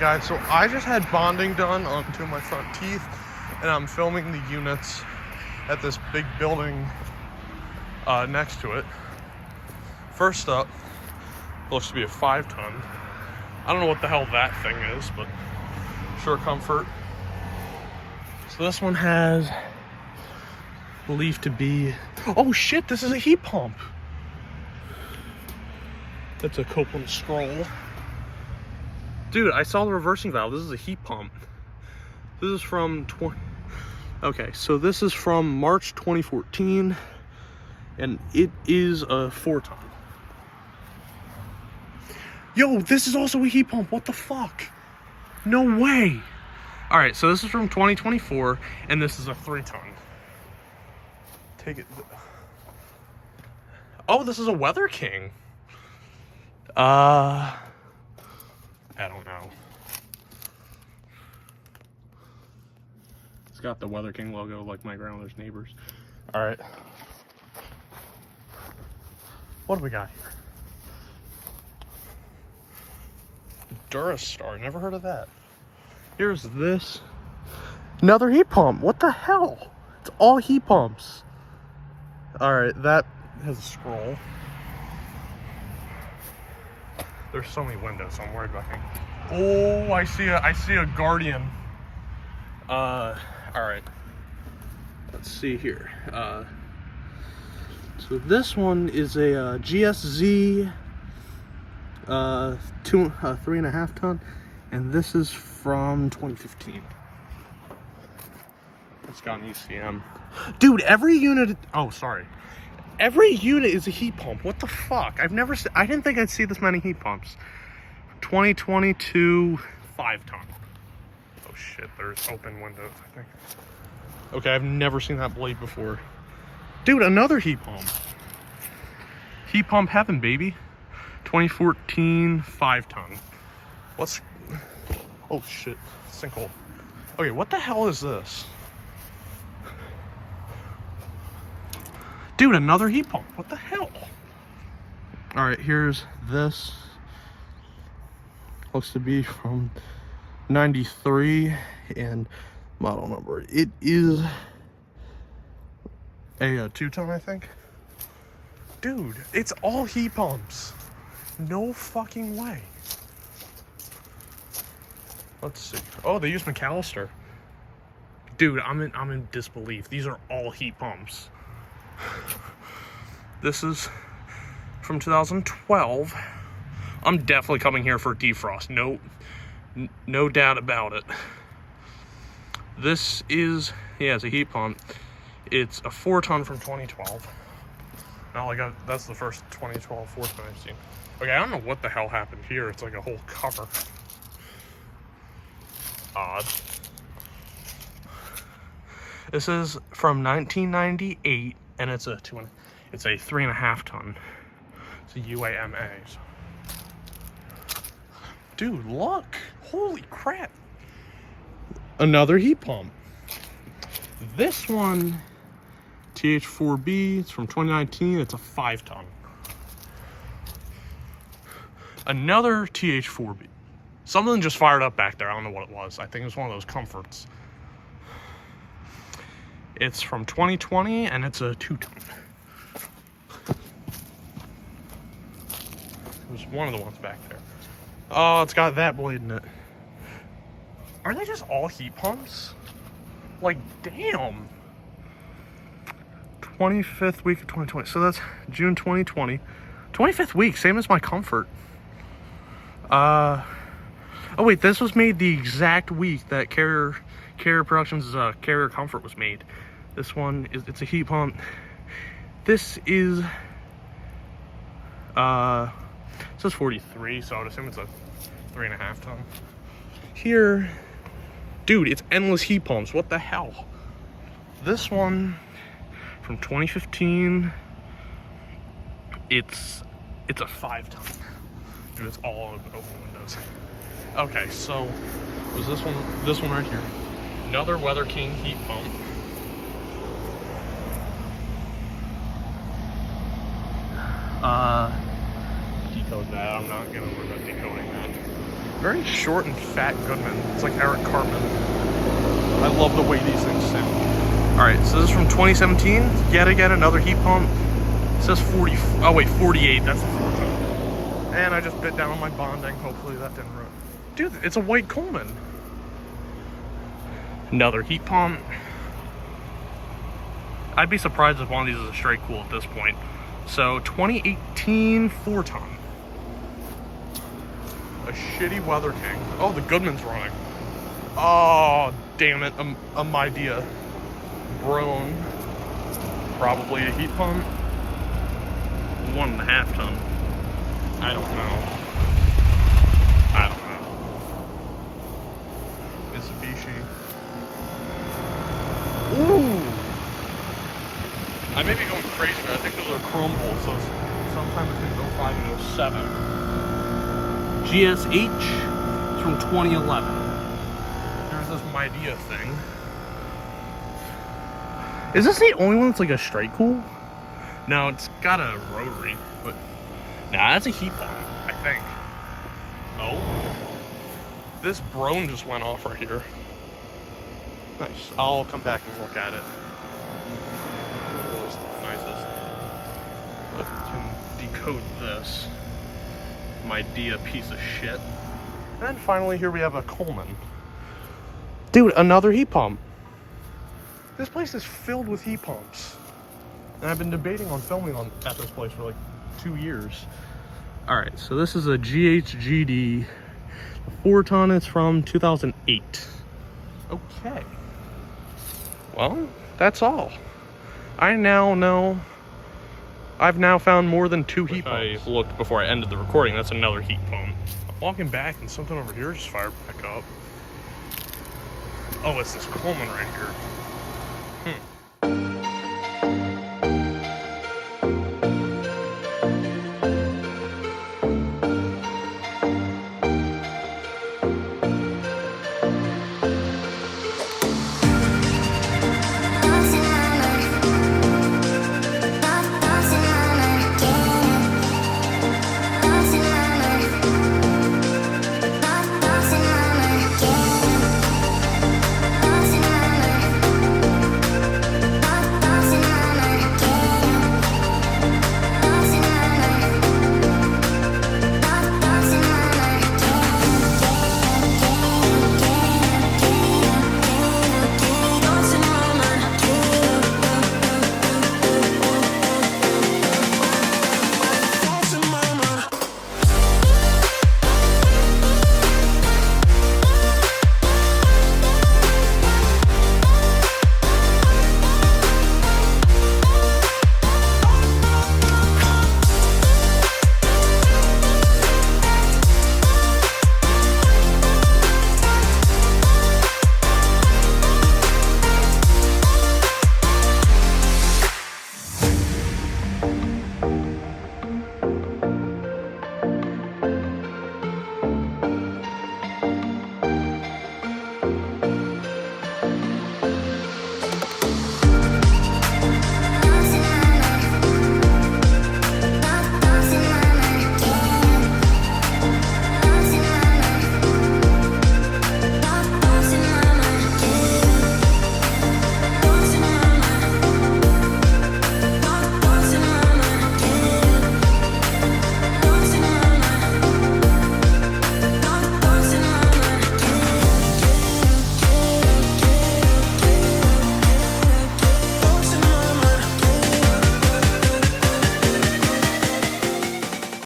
guys, so I just had bonding done onto my front teeth, and I'm filming the units at this big building next to it. First up, looks to be a 5-ton. I don't know what the hell that thing is, but sure comfort. So this one has believed to be, oh shit, this is a heat pump. That's a Copeland scroll. Dude, I saw the reversing valve. This is a heat pump. This is from okay, so this is from March 2014, and it is a 4-ton. Yo, this is also a heat pump. What the fuck? No way. All right, so this is from 2024, and this is a 3-ton. Take it. Oh, this is a Weather King. I don't know. It's got the Weather King logo like my grandmother's neighbors. All right. What do we got here? Durastar, never heard of that. Here's this. Another heat pump. What the hell? It's all heat pumps. All right, that has a scroll. There's so many windows, so I'm worried about things. Oh, I see a Guardian. All right. Let's see here. So this one is a GSZ 3.5 ton, and this is from 2015. It's got an ECM. Dude, every unit. Oh, sorry. Every unit is a heat pump. What the fuck? I didn't think I'd see this many heat pumps. 2022 5-ton. Oh shit, there's open windows, I think. Okay, I've never seen that blade before. Dude, another heat pump. Heat pump heaven, baby. 2014 5-ton. What's... Oh shit, sinkhole. Okay, what the hell is this? Dude, another heat pump. What the hell? All right, here's this. Looks to be from 93 and model number. It is a 2-ton, I think. Dude, it's all heat pumps. No fucking way. Let's see. Oh, they use McAllister. Dude, I'm in disbelief. These are all heat pumps. This is from 2012. I'm definitely coming here for defrost. No doubt about it. This is, yeah, it's a heat pump. It's a 4-ton from 2012. Not like that's the first 2012 4-ton I've seen. Okay, I don't know what the hell happened here. It's like a whole cover. Odd. This is from 1998. And it's a 3.5 ton. It's a UAMA. Dude, look! Holy crap! Another heat pump. This one, TH4B. It's from 2019. It's a 5-ton. Another TH4B. Something just fired up back there. I don't know what it was. I think it was one of those comforts. It's from 2020, and it's a 2-ton. There's one of the ones back there. Oh, it's got that blade in it. Are they just all heat pumps? Like, damn. 25th week of 2020. So that's June 2020. 25th week, same as my comfort. Oh wait, this was made the exact week that Carrier Productions' Carrier Comfort was made. This one it's a heat pump. This is it says 43, so I would assume it's a 3.5 ton. Here, dude, it's endless heat pumps. What the hell? This one from 2015. It's a 5-ton. Dude, it's all open windows. Okay, so was this one right here. Another Weather King heat pump. Decode that. I'm not gonna worry about decoding that. Very short and fat Goodman. It's like Eric Cartman. I love the way these things sound. All right, so this is from 2017. Yet again, another heat pump. It says 40. Oh wait, 48. That's the 4-ton. And I just bit down on my bonding. Hopefully that didn't ruin. Dude, it's a white Coleman. Another heat pump. I'd be surprised if one of these is a straight cool at this point. So 2018 4-ton. A shitty Weather King. Oh, the Goodman's running. Oh, damn it. A Midea. Brone. Probably a heat pump. 1.5 ton. I don't know. Mitsubishi. Ooh! I may be going crazy, but I think those are chrome bolts, so sometime between 05 and 07. GSH is from 2011. There's this Midea thing. Is this the only one that's like a straight cool? No, it's got a rotary, but nah, that's a heat pump, I think. Oh, this Brone just went off right here. Nice. I'll come back and look at it. It's the nicest. But I can decode this. Midea piece of shit. And then finally here we have a Coleman. Dude, another heat pump. This place is filled with heat pumps. And I've been debating on filming at this place for like 2 years. Alright, so this is a GHGD. The 4-ton is from 2008. Okay. Well, that's all. I now know I've now found more than 2 heat pumps. I looked before I ended the recording. That's another heat pump. I'm walking back and something over here just fired back up. Oh, it's this Coleman right here.